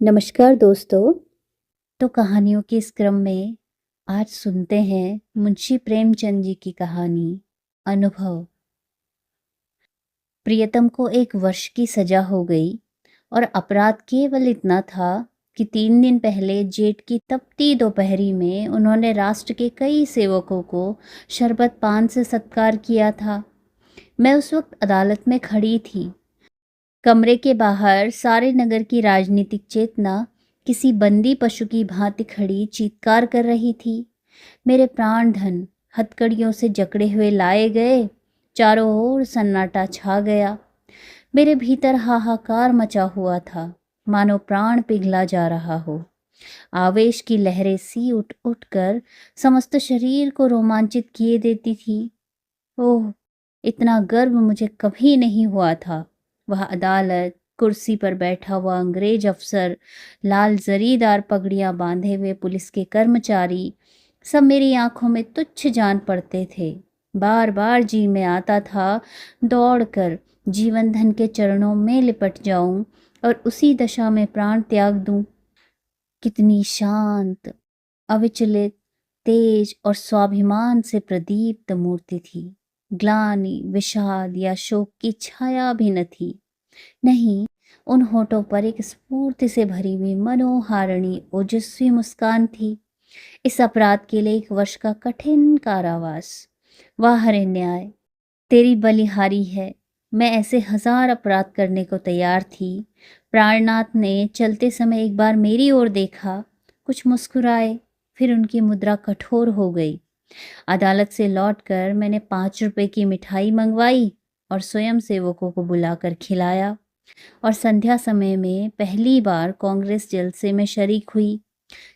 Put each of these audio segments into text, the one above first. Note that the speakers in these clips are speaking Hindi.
नमस्कार दोस्तों। तो कहानियों के इस क्रम में आज सुनते हैं मुंशी प्रेमचंद जी की कहानी अनुभव। प्रियतम को 1 वर्ष की सजा हो गई और अपराध केवल इतना था कि 3 दिन पहले जेठ की तपती दोपहरी में उन्होंने राष्ट्र के कई सेवकों को शरबत पान से सत्कार किया था। मैं उस वक्त अदालत में खड़ी थी। कमरे के बाहर सारे नगर की राजनीतिक चेतना किसी बंदी पशु की भांति खड़ी चीत्कार कर रही थी। मेरे प्राण धन हथकड़ियों से जकड़े हुए लाए गए। चारों ओर सन्नाटा छा गया। मेरे भीतर हाहाकार मचा हुआ था, मानो प्राण पिघला जा रहा हो। आवेश की लहरें सी उठ उठ कर समस्त शरीर को रोमांचित किए देती थी। ओह, इतना गर्व मुझे कभी नहीं हुआ था। वह अदालत, कुर्सी पर बैठा हुआ अंग्रेज अफसर, लाल जरीदार पगड़ियां बांधे हुए पुलिस के कर्मचारी, सब मेरी आंखों में तुच्छ जान पड़ते थे। बार बार जी में आता था दौड़कर जीवन धन के चरणों में लिपट जाऊं और उसी दशा में प्राण त्याग दूं। कितनी शांत, अविचलित, तेज और स्वाभिमान से प्रदीप्त मूर्ति थी। ग्लानि, विषाद या शोक की छाया भी न थी। नहीं, उन होठों पर एक स्फूर्ति से भरी हुई मनोहारिणी ओजस्वी मुस्कान थी। इस अपराध के लिए 1 वर्ष का कठिन कारावास। वाह हरे न्याय, तेरी बलिहारी है। मैं ऐसे 1000 अपराध करने को तैयार थी। प्राणनाथ ने चलते समय एक बार मेरी ओर देखा, कुछ मुस्कुराए, फिर उनकी मुद्रा कठोर हो गई। अदालत से लौटकर मैंने 5 रुपए की मिठाई मंगवाई और स्वयं सेवकों को बुलाकर खिलाया। और संध्या समय में पहली बार कांग्रेस जलसे में शरीक हुई।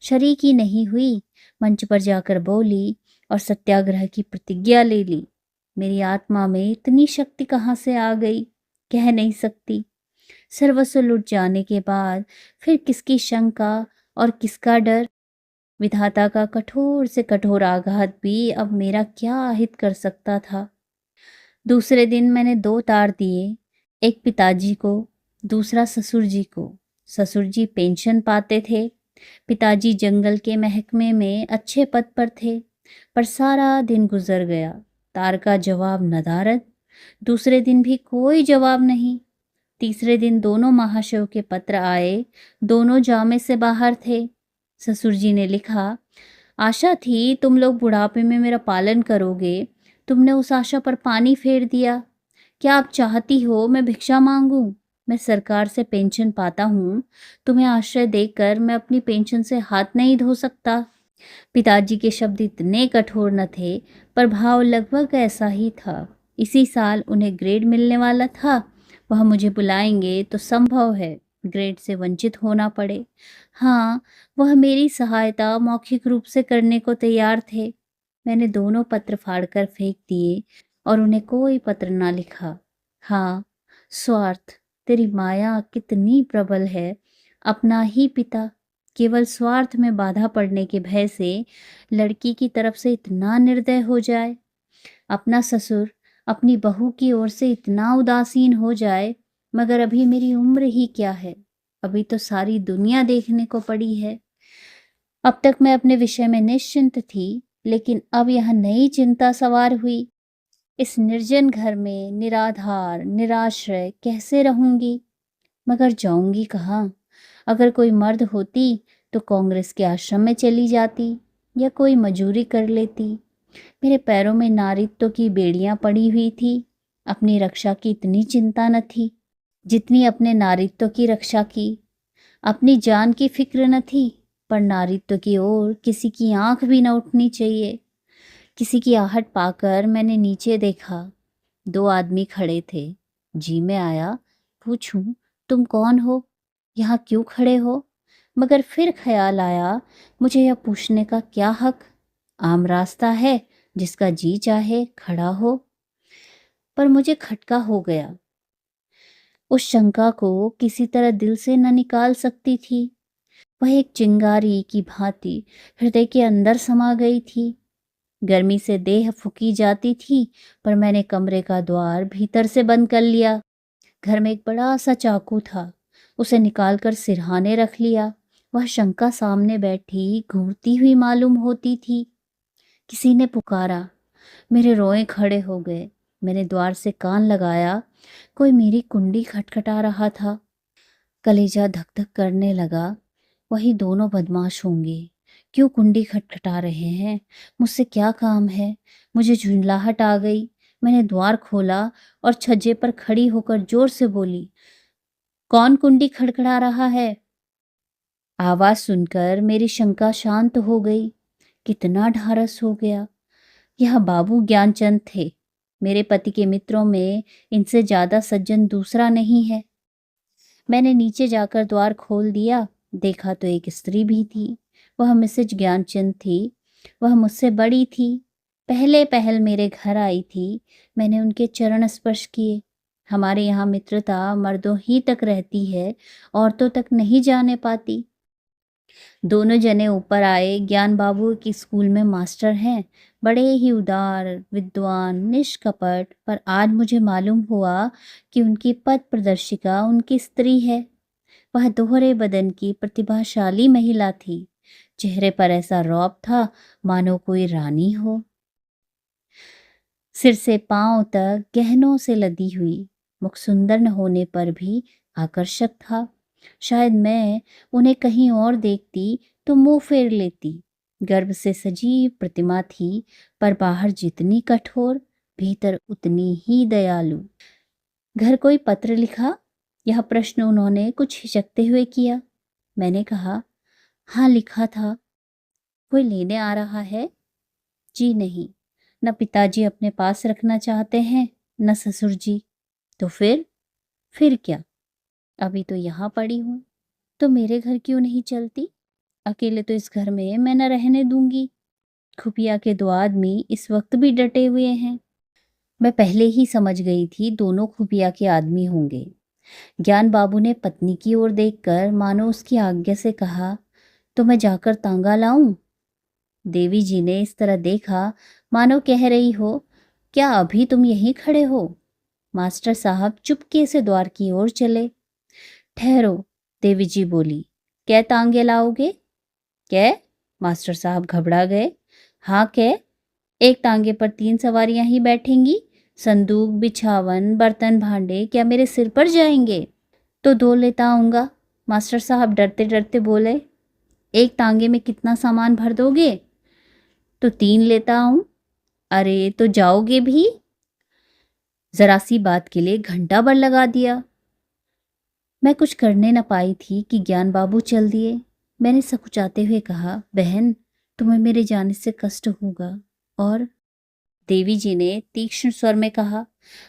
शरीक ही नहीं हुई, मंच पर जाकर बोली और सत्याग्रह की प्रतिज्ञा ले ली। मेरी आत्मा में इतनी शक्ति कहाँ से आ गई, कह नहीं सकती। सर्वस्व लुट जाने के बाद फिर किसकी शंका और किसका डर। विधाता का कठोर से कठोर आघात भी अब मेरा क्या हित कर सकता था। दूसरे दिन मैंने 2 तार दिए, एक पिताजी को, दूसरा ससुर जी को। ससुर जी पेंशन पाते थे। पिताजी जंगल के महकमे में अच्छे पद पर थे, पर सारा दिन गुजर गया। तार का जवाब नदारद। दूसरे दिन भी कोई जवाब नहीं। तीसरे दिन दोनों महाशयों के पत्र आए, दोनों जामे से बाहर थे। ससुर जी ने लिखा, आशा थी तुम लोग बुढ़ापे में मेरा पालन करोगे, तुमने उस आशा पर पानी फेर दिया। क्या आप चाहती हो मैं भिक्षा मांगूं? मैं सरकार से पेंशन पाता हूँ, तुम्हें आश्रय देकर मैं अपनी पेंशन से हाथ नहीं धो सकता। पिताजी के शब्द इतने कठोर न थे, पर भाव लगभग ऐसा ही था। इसी साल उन्हें ग्रेड मिलने वाला था। वह मुझे बुलाएंगे तो संभव है ग्रेड से वंचित होना पड़े। हाँ, वह मेरी सहायता मौखिक रूप से करने को तैयार थे। मैंने दोनों पत्र फाड़कर फेंक दिए और उन्हें कोई पत्र ना लिखा। हाँ, स्वार्थ, तेरी माया कितनी प्रबल है। अपना ही पिता केवल स्वार्थ में बाधा पड़ने के भय से लड़की की तरफ से इतना निर्दय हो जाए। अपना ससुर अपनी बहू की ओर से इतना उदासीन हो जाए। मगर अभी मेरी उम्र ही क्या है, अभी तो सारी दुनिया देखने को पड़ी है। अब तक मैं अपने विषय में निश्चिंत थी, लेकिन अब यह नई चिंता सवार हुई। इस निर्जन घर में निराधार निराश्रय कैसे रहूंगी? मगर जाऊंगी कहाँ? अगर कोई मर्द होती तो कांग्रेस के आश्रम में चली जाती या कोई मजूरी कर लेती। मेरे पैरों में नारीत्व की बेड़ियां पड़ी हुई थी। अपनी रक्षा की इतनी चिंता न थी जितनी अपने नारीत्व की रक्षा की। अपनी जान की फिक्र न थी, पर नारीत्व की ओर किसी की आंख भी न उठनी चाहिए। किसी की आहट पाकर मैंने नीचे देखा। 2 आदमी खड़े थे। जी में आया पूछूं, तुम कौन हो, यहाँ क्यों खड़े हो? मगर फिर ख्याल आया, मुझे यह पूछने का क्या हक? आम रास्ता है, जिसका जी चाहे खड़ा हो। पर मुझे खटका हो गया। उस शंका को किसी तरह दिल से न निकाल सकती थी। वह एक चिंगारी की भांति हृदय के अंदर समा गई थी। गर्मी से देह फूकी जाती थी, पर मैंने कमरे का द्वार भीतर से बंद कर लिया। घर में एक बड़ा सा चाकू था, उसे निकालकर सिरहाने रख लिया। वह शंका सामने बैठी घूरती हुई मालूम होती थी। किसी ने पुकारा। मेरे रोए खड़े हो गए। मैंने द्वार से कान लगाया। कोई मेरी कुंडी खटखटा रहा था। कलेजा धक धक करने लगा। वही दोनों बदमाश होंगे। क्यों कुंडी खटखटा रहे हैं? मुझसे क्या काम है? मुझे झुंझलाहट आ गई। मैंने द्वार खोला और छज्जे पर खड़ी होकर जोर से बोली, कौन कुंडी खड़खड़ा रहा है? आवाज सुनकर मेरी शंका शांत हो गई। कितना ढारस हो गया। यह बाबू ज्ञानचंद थे। मेरे पति के मित्रों में इनसे ज्यादा सज्जन दूसरा नहीं है। मैंने नीचे जाकर द्वार खोल दिया। देखा तो एक स्त्री भी थी। वह मिसेज ज्ञानचंद थी। वह मुझसे बड़ी थी। पहले पहल मेरे घर आई थी। मैंने उनके चरण स्पर्श किए। हमारे यहाँ मित्रता मर्दों ही तक रहती है, औरतों तक नहीं जाने पाती। दोनों जने ऊपर आए। ज्ञान बाबू की स्कूल में मास्टर हैं। बड़े ही उदार, विद्वान, निष्कपट। पर आज मुझे मालूम हुआ कि उनकी पथ प्रदर्शिका उनकी स्त्री है। वह दोहरे बदन की प्रतिभाशाली महिला थी। चेहरे पर ऐसा रौब था मानो कोई रानी हो। सिर से पांव तक गहनों से लदी हुई। मुख सुंदर न होने पर भी आकर्षक था। शायद मैं उन्हें कहीं और देखती तो मुंह फेर लेती। गर्भ से सजीव प्रतिमा थी, पर बाहर जितनी कठोर, भीतर उतनी ही दयालु। घर कोई पत्र लिखा? यह प्रश्न उन्होंने कुछ हिचकते हुए किया। मैंने कहा, हाँ लिखा था। कोई लेने आ रहा है? जी नहीं। न पिताजी अपने पास रखना चाहते हैं, न ससुर जी। तो फिर क्या? अभी तो यहाँ पड़ी हूँ। तो मेरे घर क्यों नहीं चलती? अकेले तो इस घर में मैं न रहने दूंगी। खुफिया के दो आदमी इस वक्त भी डटे हुए हैं। मैं पहले ही समझ गई थी दोनों खुफिया के आदमी होंगे। ज्ञान बाबू ने पत्नी की ओर देखकर मानो उसकी आज्ञा से कहा, तो मैं जाकर तांगा लाऊं? देवी जी ने इस तरह देखा मानो कह रही हो, क्या अभी तुम यहीं खड़े हो? मास्टर साहब चुपके से द्वार की ओर चले। ठहरो, देवी जी बोली, कै तांगे लाओगे? कै? मास्टर साहब घबरा गए। हाँ कै? एक तांगे पर 3 सवारियां ही बैठेंगी। संदूक, बिछावन, बर्तन भांडे क्या मेरे सिर पर जाएंगे? तो 2 लेता आऊंगा। मास्टर साहब डरते डरते बोले, एक तांगे में कितना सामान भर दोगे? तो 3 लेता आऊं। अरे तो जाओगे भी? जरा सी बात के लिए घंटा भर लगा दिया। मैं कुछ करने न पाई थी कि ज्ञान बाबू चल दिए। मैंने सकुचाते हुए कहा, बहन, तुम्हें मेरे जाने से कष्ट होगा। और देवी जी ने तीक्ष्ण स्वर में कहा,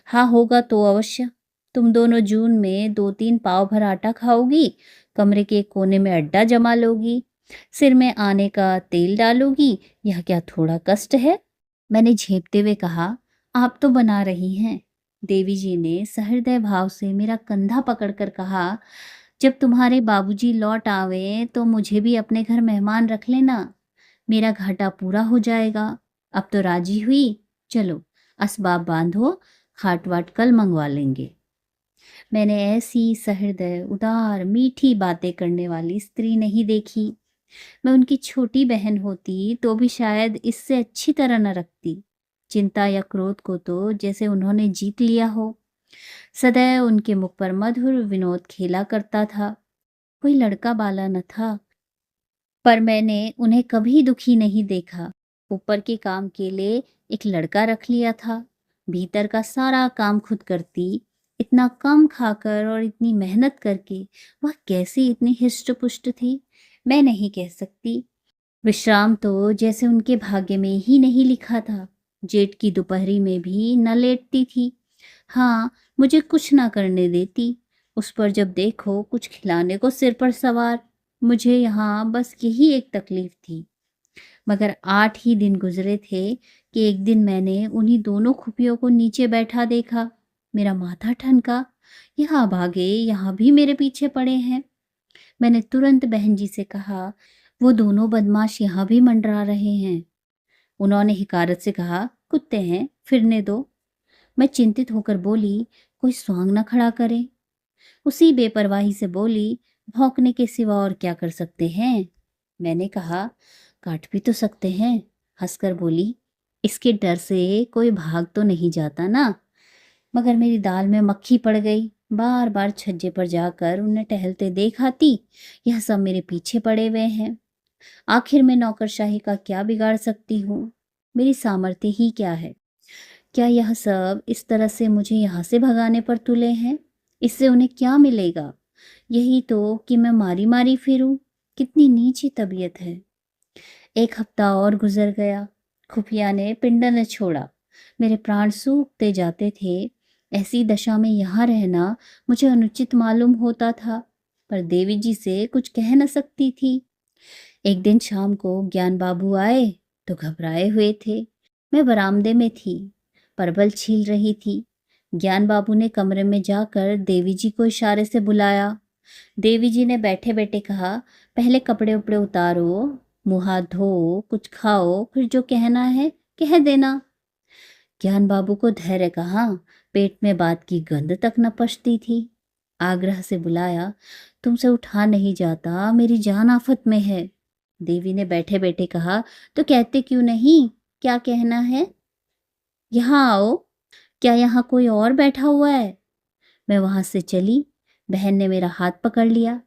हाँ होगा तो अवश्य। तुम दोनों जून में 2-3 पाव भर आटा खाओगी, कमरे के एक कोने में अड्डा जमा लोगी, सिर में आने का तेल डालोगी। यह क्या थोड़ा कष्ट है? मैंने झेपते हुए कहा, आप तो बना रही हैं। देवी जी ने सहृदय भाव से मेरा कंधा पकड़कर कहा, जब तुम्हारे बाबूजी लौट आवे तो मुझे भी अपने घर मेहमान रख लेना। मेरा घाटा पूरा हो जाएगा। अब तो राजी हुई। चलो असबाब बांधो, खाट वाट कल मंगवा लेंगे। मैंने ऐसी सहृदय, उदार, मीठी बातें करने वाली स्त्री नहीं देखी। मैं उनकी छोटी बहन होती तो भी शायद इससे अच्छी तरह न रखती। चिंता या क्रोध को तो जैसे उन्होंने जीत लिया हो। सदैव उनके मुख पर मधुर विनोद खेला करता था। कोई लड़का बाला न था, पर मैंने उन्हें कभी दुखी नहीं देखा। ऊपर के काम के लिए एक लड़का रख लिया था। भीतर का सारा काम खुद करती। इतना कम खाकर और इतनी मेहनत करके वह कैसे इतनी हिष्ट पुष्ट थी, मैं नहीं कह सकती। विश्राम तो जैसे उनके भाग्य में ही नहीं लिखा था। जेठ की दोपहरी में भी न लेटती थी। हाँ, मुझे कुछ ना करने देती। उस पर जब देखो कुछ खिलाने को सिर पर सवार। मुझे यहाँ बस यही एक तकलीफ थी। मगर 8 ही दिन गुजरे थे कि एक दिन मैंने उन्हीं दोनों खुपियों को नीचे बैठा देखा। मेरा माथा ठनका। यह अभागे यहाँ भी मेरे पीछे पड़े हैं। मैंने तुरंत बहन जी से कहा, वो दोनों बदमाश यहाँ भी मंडरा रहे हैं। उन्होंने हिकारत से कहा, कुत्ते हैं, फिरने दो। मैं चिंतित होकर बोली, कोई स्वांग न खड़ा करे। उसी बेपरवाही से बोली, भौंकने के सिवा और क्या कर सकते हैं? मैंने कहा, काट भी तो सकते हैं। हंसकर बोली, इसके डर से कोई भाग तो नहीं जाता ना। मगर मेरी दाल में मक्खी पड़ गई। बार बार छज्जे पर जाकर उन्हें टहलते देख आती। यह सब मेरे पीछे पड़े हुए हैं। आखिर मैं नौकरशाही का क्या बिगाड़ सकती हूँ? मेरी सामर्थ्य ही क्या है? क्या यह सब इस तरह से मुझे यहाँ से भगाने पर तुले हैं? इससे उन्हें क्या मिलेगा? यही तो कि मैं मारी मारी फिरूं। कितनी नीची तबीयत है। एक हफ्ता और गुजर गया। खुफिया ने पिंडा न छोड़ा। मेरे प्राण सूखते जाते थे। ऐसी दशा में यहाँ रहना मुझे अनुचित मालूम होता था, पर देवी जी से कुछ कह न सकती थी। एक दिन शाम को ज्ञान बाबू आए तो घबराए हुए थे। मैं बरामदे में थी, परवल छील रही थी। ज्ञान बाबू ने कमरे में जाकर देवी जी को इशारे से बुलाया। देवी जी ने बैठे बैठे कहा, पहले कपड़े उपड़े उतारो, मुंह हाथ धो, कुछ खाओ, फिर जो कहना है कह देना। ज्ञान बाबू को धैर्य कहा, पेट में बात की गंध तक न पचती थी। आग्रह से बुलाया, तुमसे उठा नहीं जाता, मेरी जान आफत में है। देवी ने बैठे बैठे कहा, तो कहते क्यों नहीं, क्या कहना है? यहाँ आओ। क्या यहाँ कोई और बैठा हुआ है? मैं वहां से चली। बहन ने मेरा हाथ पकड़ लिया।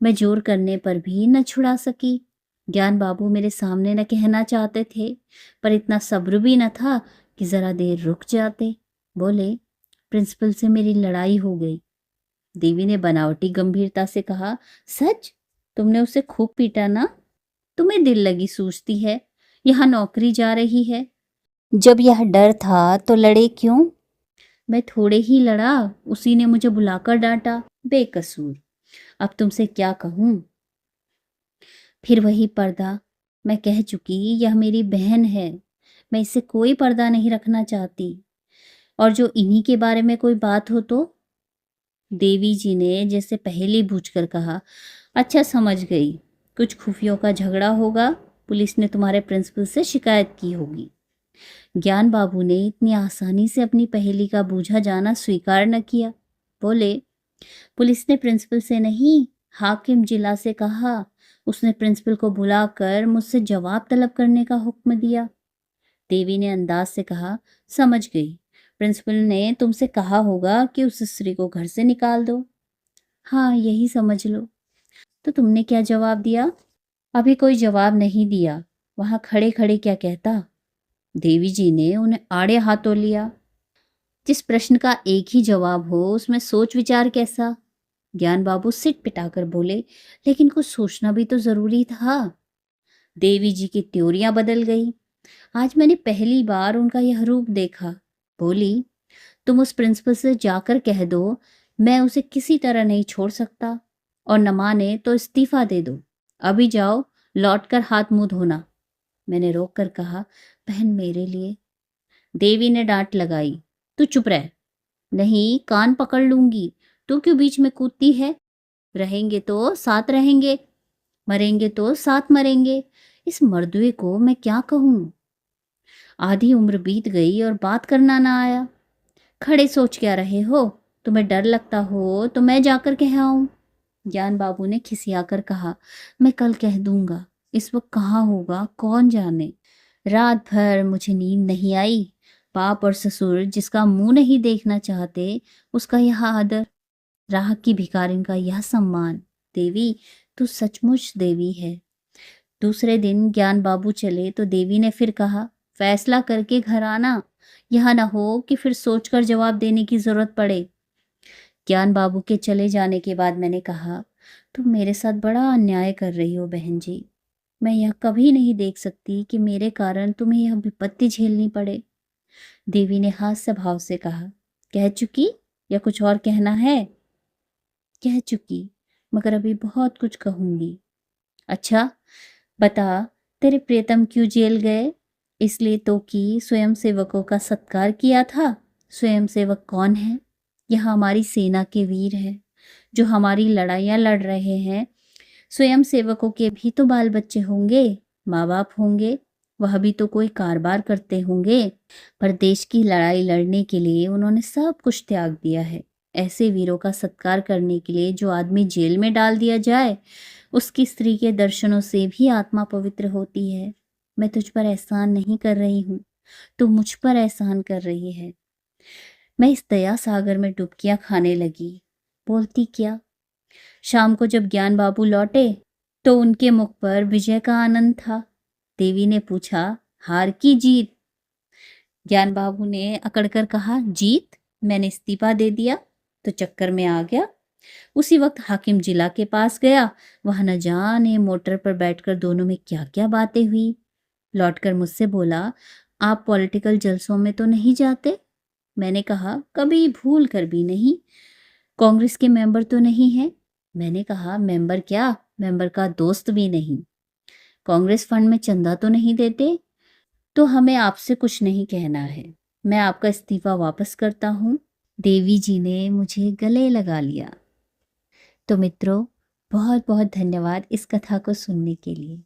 मैं जोर करने पर भी न छुड़ा सकी। ज्ञान बाबू मेरे सामने न कहना चाहते थे, पर इतना सब्र भी न था कि जरा देर रुक जाते। बोले, प्रिंसिपल से मेरी लड़ाई हो गई। देवी ने बनावटी गंभीरता से कहा, सच? तुमने उसे खूब पीटा ना? तुम्हें दिल लगी सूझती है। यहाँ नौकरी जा रही है। जब यह डर था तो लड़े क्यों? मैं थोड़े ही लड़ा, उसी ने मुझे बुलाकर डांटा। बेकसूर। अब तुमसे क्या कहूं? फिर वही पर्दा। मैं कह चुकी, यह मेरी बहन है। मैं इससे कोई पर्दा नहीं रखना चाहती। और जो इन्हीं के बारे में कोई बात हो तो? देवी जी ने जैसे पहेली बूझकर कहा, अच्छा समझ गई। कुछ खुफियों का झगड़ा होगा। पुलिस ने तुम्हारे प्रिंसिपल से शिकायत की होगी। ज्ञान बाबू ने इतनी आसानी से अपनी पहेली का बूझा जाना स्वीकार न किया। बोले, पुलिस ने प्रिंसिपल से नहीं, हाकिम जिला से कहा। उसने प्रिंसिपल को बुलाकर मुझसे जवाब तलब करने का हुक्म दिया। देवी ने अंदाज से कहा, समझ गई। प्रिंसिपल ने तुमसे कहा होगा कि उस स्त्री को घर से निकाल दो। हाँ, यही समझ लो। तो तुमने क्या जवाब दिया? अभी कोई जवाब नहीं दिया। वहां खड़े खड़े क्या कहता? देवी जी ने उन्हें आड़े हाथों लिया। जिस प्रश्न का एक ही जवाब हो उसमें सोच विचार कैसा? ज्ञान बाबू सिट पिटाकर बोले, लेकिन कुछ सोचना भी तो जरूरी था। देवी जी की त्योरियां बदल गई। आज मैंने पहली बार उनका यह रूप देखा। बोली, तुम उस प्रिंसिपल से जाकर कह दो, मैं उसे किसी तरह नहीं छोड़ सकता, और न माने तो इस्तीफा दे दो। अभी जाओ, लौटकर हाथ मुंह धोना। मैंने रोक कर कहा, बहन मेरे लिए। देवी ने डांट लगाई, तू चुप रह। नहीं, कान पकड़ लूंगी। तू क्यों बीच में कूदती है? रहेंगे तो साथ रहेंगे, मरेंगे तो साथ मरेंगे। इस मर्दुए को मैं क्या कहूं? आधी उम्र बीत गई और बात करना ना आया। खड़े सोच क्या रहे हो? तुम्हें डर लगता हो तो मैं जाकर कह आऊं। ज्ञान बाबू ने खिसियाकर कहा, मैं कल कह दूंगा। इस वक्त कहाँ होगा कौन जाने। रात भर मुझे नींद नहीं आई। बाप और ससुर जिसका मुंह नहीं देखना चाहते, उसका यह आदर, राह की भिखारिन का यह सम्मान। देवी, तू सचमुच देवी है। दूसरे दिन ज्ञान बाबू चले तो देवी ने फिर कहा, फैसला करके घर आना। यह ना हो कि फिर सोचकर जवाब देने की जरूरत पड़े। ज्ञान बाबू के चले जाने के बाद मैंने कहा, तुम मेरे साथ बड़ा अन्याय कर रही हो बहन जी। मैं यह कभी नहीं देख सकती कि मेरे कारण तुम्हें यह विपत्ति झेलनी पड़े। देवी ने हास्य भाव से कहा, कह चुकी या कुछ और कहना है? कह चुकी, मगर अभी बहुत कुछ कहूंगी। अच्छा बता, तेरे प्रियतम क्यों जेल गए? इसलिए तो कि स्वयं सेवकों का सत्कार किया था। स्वयं सेवक कौन है? यह हमारी सेना के वीर हैं, जो हमारी लड़ाइयाँ लड़ रहे हैं। स्वयं सेवकों के भी तो बाल बच्चे होंगे, माँ बाप होंगे। वह भी तो कोई कारोबार करते होंगे। पर देश की लड़ाई लड़ने के लिए उन्होंने सब कुछ त्याग दिया है। ऐसे वीरों का सत्कार करने के लिए जो आदमी जेल में डाल दिया जाए, उसकी स्त्री के दर्शनों से भी आत्मा पवित्र होती है। मैं तुझ पर एहसान नहीं कर रही हूँ, तू मुझ पर एहसान कर रही है। मैं इस दया सागर में डुबकियां खाने लगी। बोलती क्या? शाम को जब ज्ञान बाबू लौटे तो उनके मुख पर विजय का आनंद था। देवी ने पूछा, हार की जीत? ज्ञान बाबू ने अकड़कर कहा, जीत? मैंने इस्तीफा दे दिया तो चक्कर में आ गया। उसी वक्त हाकिम जिला के पास गया। वहां न जाने मोटर पर बैठकर दोनों में क्या क्या बातें हुई। लौटकर मुझसे बोला, आप पॉलिटिकल जलसों में तो नहीं जाते? मैंने कहा, कभी भूल कर भी नहीं। कांग्रेस के मेंबर तो नहीं है? मैंने कहा, मेंबर क्या, मेंबर का दोस्त भी नहीं। कांग्रेस फंड में चंदा तो नहीं देते? तो हमें आपसे कुछ नहीं कहना है। मैं आपका इस्तीफा वापस करता हूँ। देवी जी ने मुझे गले लगा लिया। तो मित्रों, बहुत बहुत धन्यवाद इस कथा को सुनने के लिए।